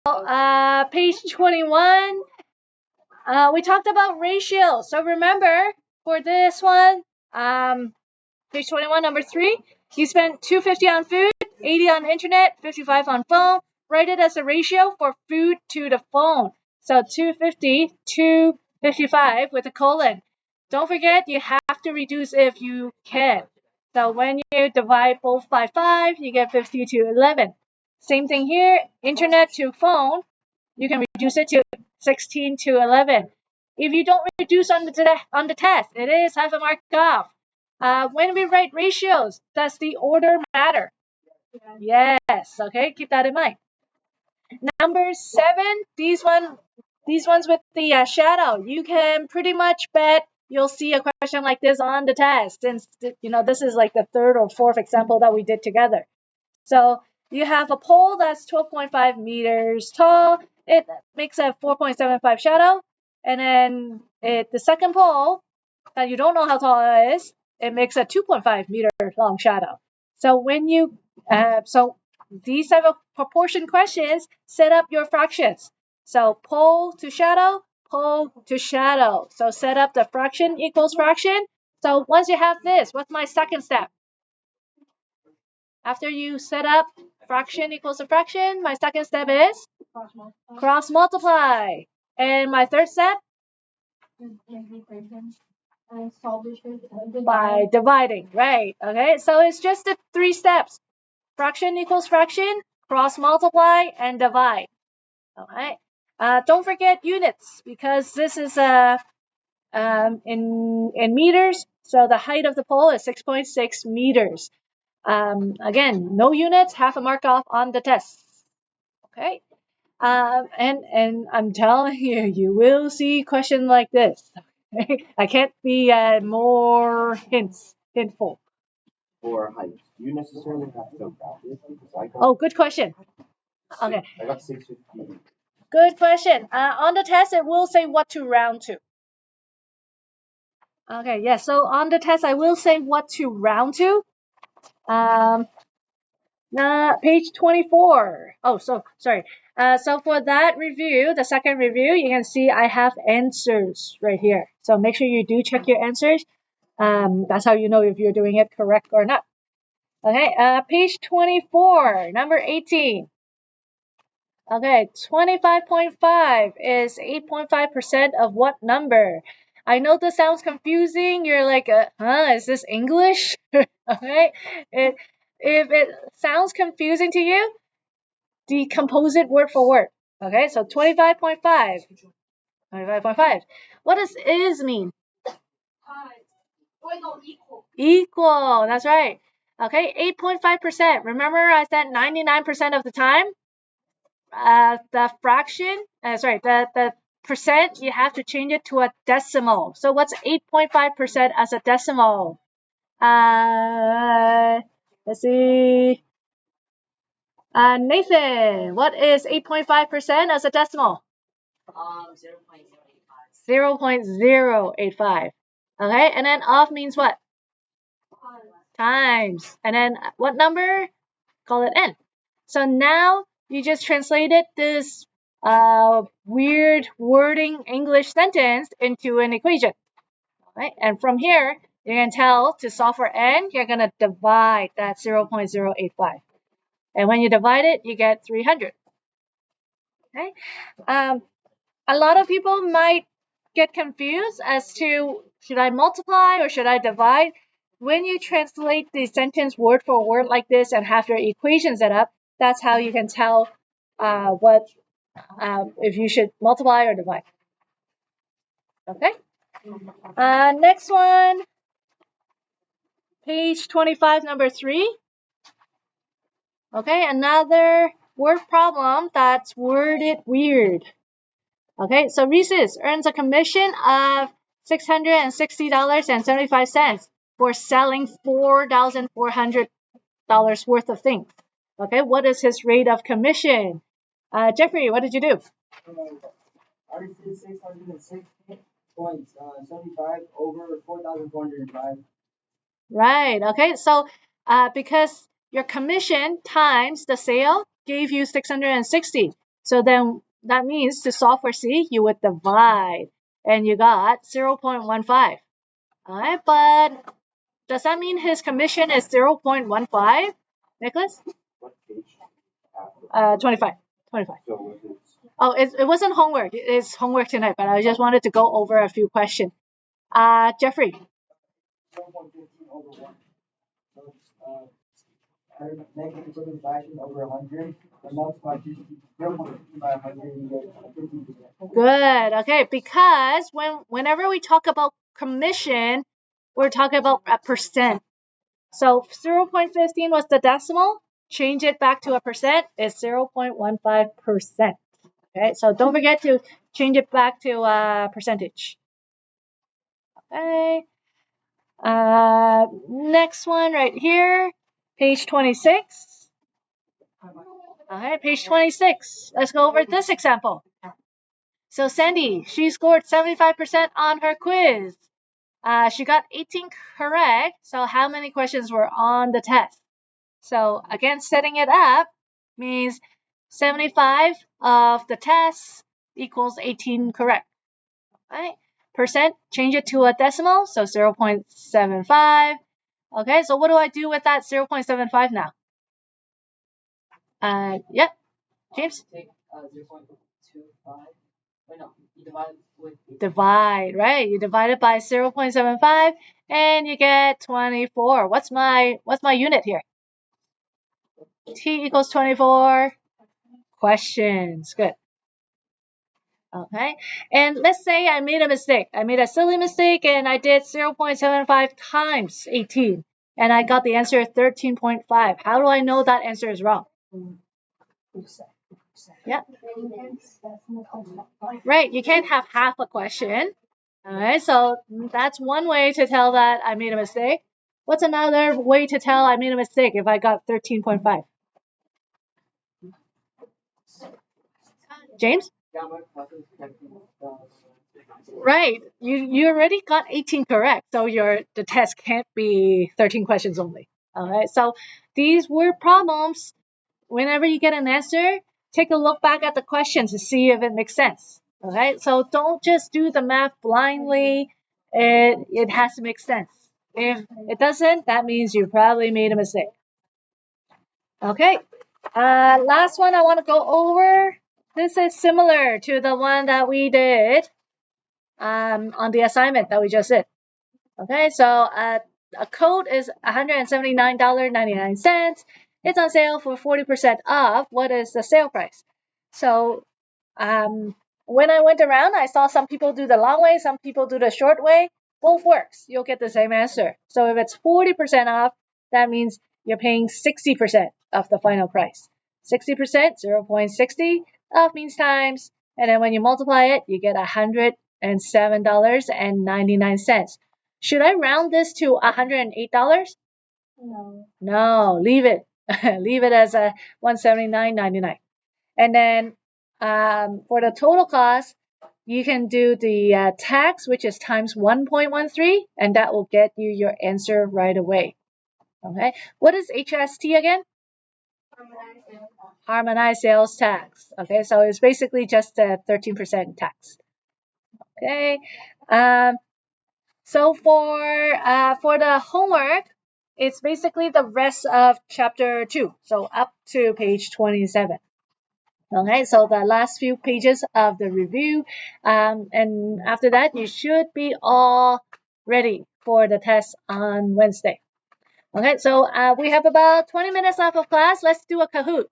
page 21, we talked about ratio. So remember, for this one, page 21, number 3, you spent $250 on food, $80 on internet, $55 on phone. Write it as a ratio for food to the phone. So $250, $255 with a colon. Don't forget, you have to reduce if you can. So when you divide both by 5, you get 50 to 11. Same thing here, internet to phone, you can reduce it to 16 to 11. If you don't reduce on the test, it is half a mark off. When we write ratios, does the order matter? Yes. Okay, keep that in mind. Number 7, these ones with the shadow, you can pretty much bet you'll see a question like this on the test, since this is like the third or fourth example that we did together. So you have a pole that's 12.5 meters tall. It makes a 4.75 shadow, and then the second pole that you don't know how tall it is, it makes a 2.5 meter long shadow. So when you so these type of proportion questions, set up your fractions. So pole to shadow, pole to shadow. So set up the fraction equals fraction. So once you have this, what's my second step? After you set up fraction equals a fraction, my second step is cross multiply. And my third step? By dividing, right? Okay, so it's just the 3 steps. Fraction equals fraction, cross multiply, and divide. All right. Don't forget units, because this is in meters. So the height of the pole is 6.6 meters. Again, no units, half a mark off on the test. Okay. And I'm telling you, you will see questions like this. I can't be more hintful. For height, do you necessarily have to practice? Oh, good question. Okay. I got 650. Good question. On the test, it will say what to round to. Okay, yeah. So on the test, I will say what to round to. Page 24. Oh, so sorry. So for that review, the second review, you can see I have answers right here. So make sure you do check your answers. That's how you know if you're doing it correct or not. Okay, page 24, number 18. Okay, 25.5 is 8.5% of what number? I know this sounds confusing. You're like, is this English? Okay, if it sounds confusing to you, decompose it word for word. Okay, so 25.5. 25.5. What does is mean? Equal, that's right. Okay, 8.5%. Remember I said 99% of the time? The fraction, the percent, you have to change it to a decimal. So what's 8.5% as a decimal? Let's see. Nathan, what is 8.5% as a decimal? 0.085. Okay, and then off means what? Times. And then what number? Call it n. So now you just translated this weird wording English sentence into an equation. Right? And from here, you can tell to solve for n, you're going to divide that 0.085. And when you divide it, you get 300. Okay? A lot of people might get confused as to should I multiply or should I divide? When you translate the sentence word for word like this and have your equation set up, that's how you can tell if you should multiply or divide. Okay. Next one, page 25, number 3. Okay, another word problem that's worded weird. Okay, so Reese's earns a commission of $660.75 for selling $4,400 worth of things. Okay, what is his rate of commission? Jeffrey, what did you do? I received 660.75 over 4,405. Right, okay, so because your commission times the sale gave you 660. So then that means to solve for C, you would divide, and you got 0.15. All right, but does that mean his commission is 0.15, Nicholas? What page? After. 25. 25. So was it? Oh, it wasn't homework. It's homework tonight, but I just wanted to go over a few questions. Jeffrey. 0.15 over 1. So it's negative equivalent fraction over 100. And multiply 0.15 by 100, you get 15%. Good. Okay, because whenever we talk about commission, we're talking about a percent. So 0.15 was the decimal. Change it back to a percent is 0.15%. Okay, so don't forget to change it back to a percentage. Okay. Next one right here, page 26. All right, page 26. Let's go over this example. So Sandy, she scored 75% on her quiz. She got 18 correct. So how many questions were on the test? So again, setting it up means 75 of the test equals 18 correct. Right? Percent, change it to a decimal, so 0.75. Okay, so what do I do with that 0.75 now? Yep, James? Take 0.25. Wait, no, you divide with... Divide, right? You divide it by 0.75 and you get 24. What's my unit here? T equals 24 questions. Good. Okay, and let's say I made a mistake. I made a silly mistake and I did 0.75 times 18 and I got the answer 13.5. How do I know that answer is wrong? Yeah. Right, you can't have half a question. All right, so that's one way to tell that I made a mistake. What's another way to tell I made a mistake if I got 13.5? James? Right, you already got 18 correct, so the test can't be 13 questions only. All right, so these word problems, whenever you get an answer, take a look back at the question to see if it makes sense. All right, so don't just do the math blindly. It has to make sense. If it doesn't, that means you probably made a mistake. Okay, last one I want to go over. This is similar to the one that we did on the assignment that we just did. Okay, so a coat is $179.99. It's on sale for 40% off. What is the sale price? So when I went around, I saw some people do the long way, some people do the short way. Both works. You'll get the same answer. So if it's 40% off, that means you're paying 60% of the final price. 60%, 0.60 off means times. And then when you multiply it, you get $107.99. Should I round this to $108? No, leave it. Leave it as a $179.99. And then for the total cost, you can do the tax, which is times 1.13, and that will get you your answer right away. Okay, what is HST again? Harmonized sales tax. Okay, so it's basically just a 13% tax. Okay, so for the homework, it's basically the rest of chapter 2, so up to page 27. Okay, so the last few pages of the review, and after that, you should be all ready for the test on Wednesday. Okay, so we have about 20 minutes left of class. Let's do a Kahoot.